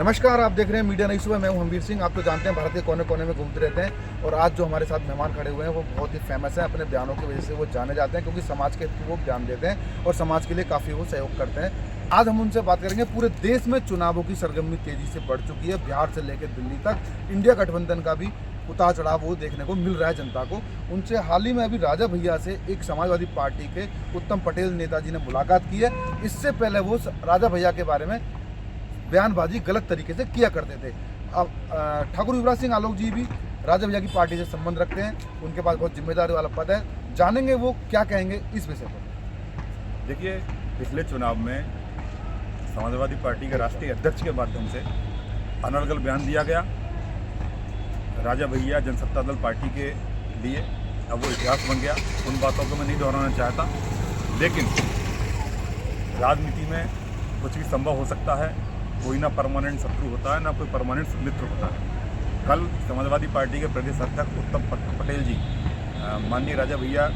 नमस्कार, आप देख रहे हैं मीडिया नई सुबह। मैं हूं हमवीर सिंह। आप तो जानते हैं भारत के कोने कोने में घूमते रहते हैं और आज जो हमारे साथ मेहमान खड़े हुए हैं वो बहुत ही फेमस हैं। अपने बयानों की वजह से वो जाने जाते हैं क्योंकि समाज के हित की वो बयान देते हैं और समाज के लिए काफ़ी वो सहयोग करते हैं। आज हम उनसे बात करेंगे। पूरे देश में चुनावों की सरगर्मी तेजी से बढ़ चुकी है। बिहार से लेकर दिल्ली तक इंडिया गठबंधन का भी उतार चढ़ाव वो देखने को मिल रहा है जनता को। उनसे हाल ही में अभी राजा भैया से एक समाजवादी पार्टी के उत्तम पटेल नेताजी ने मुलाकात की है। इससे पहले वो राजा भैया के बारे में बयानबाजी गलत तरीके से किया करते थे। अब ठाकुर युवराज सिंह आलोक जी भी राजा भैया की पार्टी से संबंध रखते हैं। उनके पास बहुत जिम्मेदारी वाला पद है। जानेंगे वो क्या कहेंगे इस विषय पर। देखिए, पिछले चुनाव में समाजवादी पार्टी के राष्ट्रीय अध्यक्ष के माध्यम से अनर्गल बयान दिया गया राजा भैया जनसत्ता दल पार्टी के लिए। अब वो इतिहास बन गया। उन बातों को मैं नहीं दोहराना चाहता, लेकिन राजनीति में कुछ भी संभव हो सकता है। कोई ना परमानेंट शत्रु होता है, ना कोई परमानेंट मित्र होता है। कल समाजवादी पार्टी के प्रदेश अध्यक्ष उत्तम पटेल जी माननीय राजा भैया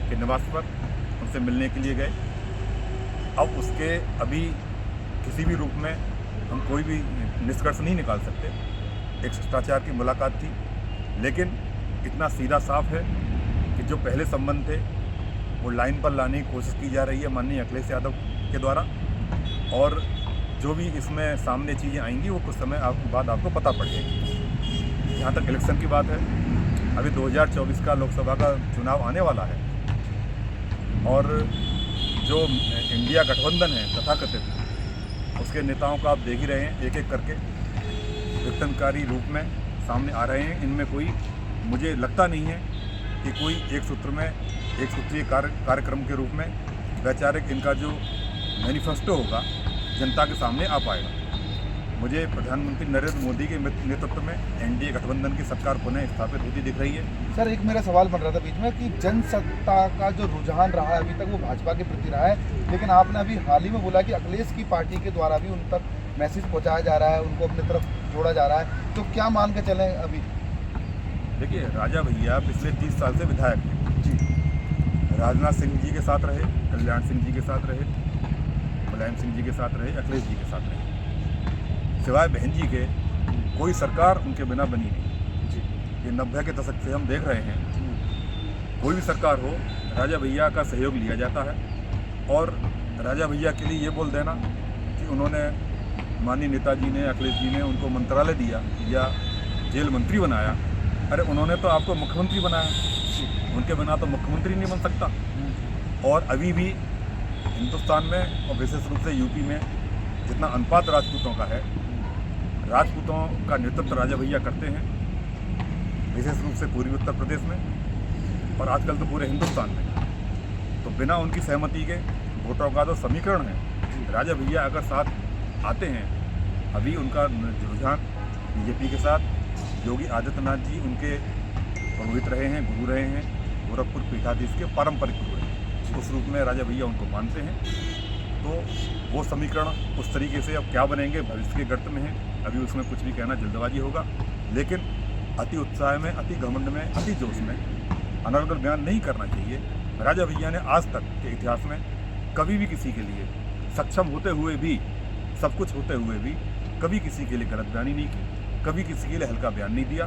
के निवास पर उनसे मिलने के लिए गए। अब उसके अभी किसी भी रूप में हम कोई भी निष्कर्ष नहीं निकाल सकते। एक शिष्टाचार की मुलाकात थी, लेकिन इतना सीधा साफ है कि जो पहले संबंध थे वो लाइन पर लाने की कोशिश की जा रही है माननीय अखिलेश यादव के द्वारा। और जो भी इसमें सामने चीज़ें आएंगी वो कुछ समय बाद आपको पता पड़ जाएगी। जहाँ तक इलेक्शन की बात है, अभी 2024 का लोकसभा का चुनाव आने वाला है और जो इंडिया गठबंधन है तथाकथित, उसके नेताओं का आप देख ही रहे हैं, एक एक करके विघटनकारी रूप में सामने आ रहे हैं। इनमें कोई, मुझे लगता नहीं है कि कोई एक सूत्रीय कार्यक्रम के रूप में वैचारिक इनका जो मैनिफेस्टो होगा जनता के सामने आ पाएगा। मुझे प्रधानमंत्री नरेंद्र मोदी के नेतृत्व में एनडीए गठबंधन की सरकार पुनः स्थापित होती दिख रही है। सर, एक मेरा सवाल बन रहा था बीच में कि जनसत्ता का जो रुझान रहा है अभी तक वो भाजपा के प्रति रहा है, लेकिन आपने अभी हाल ही में बोला कि अखिलेश की पार्टी के द्वारा भी उन तक मैसेज पहुँचाया जा रहा है, उनको अपनी तरफ जोड़ा जा रहा है, तो क्या मान के चलें अभी? देखिए, राजा भैया पिछले 30 साल से विधायक हैं जी। राजनाथ सिंह जी के साथ रहे, कल्याण सिंह जी के साथ रहे, मुलायम सिंह जी के साथ रहे, अखिलेश जी के साथ रहे। सिवाय बहन जी के कोई सरकार उनके बिना बनी नहीं जी। ये 90 के दशक से हम देख रहे हैं। कोई भी सरकार हो, राजा भैया का सहयोग लिया जाता है। और राजा भैया के लिए ये बोल देना कि उन्होंने माननीय नेताजी ने, अखिलेश जी ने उनको मंत्रालय दिया या जेल मंत्री बनाया, अरे उन्होंने तो आपको मुख्यमंत्री बनाया। उनके बिना तो मुख्यमंत्री नहीं बन सकता। और अभी भी हिंदुस्तान में और विशेष रूप से यूपी में जितना अनुपात राजपूतों का है, राजपूतों का नेतृत्व राजा भैया करते हैं, विशेष रूप से पूर्वी उत्तर प्रदेश में और आजकल तो पूरे हिंदुस्तान में। तो बिना उनकी सहमति के वोटों का जो समीकरण है, राजा भैया अगर साथ आते हैं, अभी उनका रुझान बीजेपी के साथ, योगी आदित्यनाथ जी उनके पुरोहित रहे हैं, गुरु रहे हैं, गोरखपुर पीठाधीश के पारंपरिक गुरु हैं। उस रूप में राजा भैया उनको मानते हैं। तो वो समीकरण उस तरीके से अब क्या बनेंगे भविष्य के गर्त में है, अभी उसमें कुछ भी कहना जल्दबाजी होगा। लेकिन अति उत्साह में, अति घमंड में, अति जोश में अनर्गल बयान नहीं करना चाहिए। राजा भैया ने आज तक के इतिहास में कभी भी किसी के लिए सक्षम होते हुए भी, सब कुछ होते हुए भी, कभी किसी के लिए गलत बयानी नहीं की, कभी किसी के लिए हल्का बयान नहीं दिया।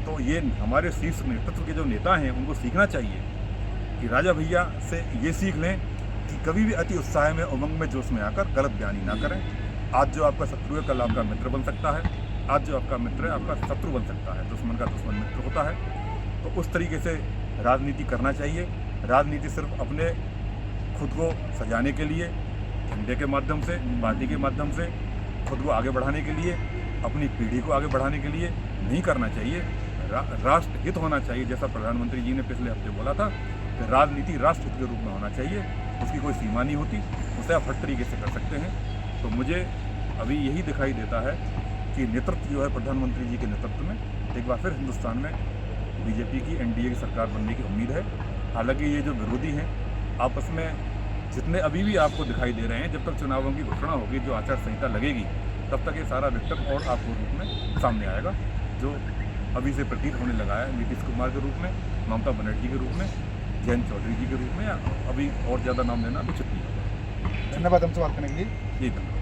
तो ये हमारे शीर्ष नेतृत्व के जो नेता हैं उनको सीखना चाहिए कि राजा भैया से ये सीख लें कि कभी भी अति उत्साह में, उमंग में, जोश में आकर गलत बयानी ना करें। आज जो आपका शत्रु है कल आपका मित्र बन सकता है। आज जो आपका मित्र है आपका शत्रु बन सकता है। दुश्मन का दुश्मन मित्र होता है। तो उस तरीके से राजनीति करना चाहिए। राजनीति सिर्फ अपने खुद को सजाने के लिए, झंडे के माध्यम से, पार्टी के माध्यम से खुद को आगे बढ़ाने के लिए, अपनी पीढ़ी को आगे बढ़ाने के लिए नहीं करना चाहिए। राष्ट्र हित होना चाहिए। जैसा प्रधानमंत्री जी ने पिछले हफ्ते बोला था कि राजनीति राष्ट्र हित के रूप में होना चाहिए, उसकी कोई सीमा नहीं होती, उसे आप हर तरीके से कर सकते हैं। तो मुझे अभी यही दिखाई देता है कि नेतृत्व जो है प्रधानमंत्री जी के नेतृत्व में एक बार फिर हिंदुस्तान में बीजेपी की, एनडीए की सरकार बनने की उम्मीद है। हालांकि ये जो विरोधी हैं आपस में जितने अभी भी आपको दिखाई दे रहे हैं, जब तक चुनावों की घोषणा होगी, जो आचार संहिता लगेगी, तब तक ये सारा विघटन और आपको रूप में सामने आएगा, जो अभी से प्रतीत होने लगा है नीतीश कुमार के रूप में, ममता बनर्जी के रूप में, जयंत चौधरी जी के रूप में, या अभी और ज़्यादा नाम लेना उचित नहीं होगा। धन्यवाद हमसे बात करने के लिए। जी धन्यवाद।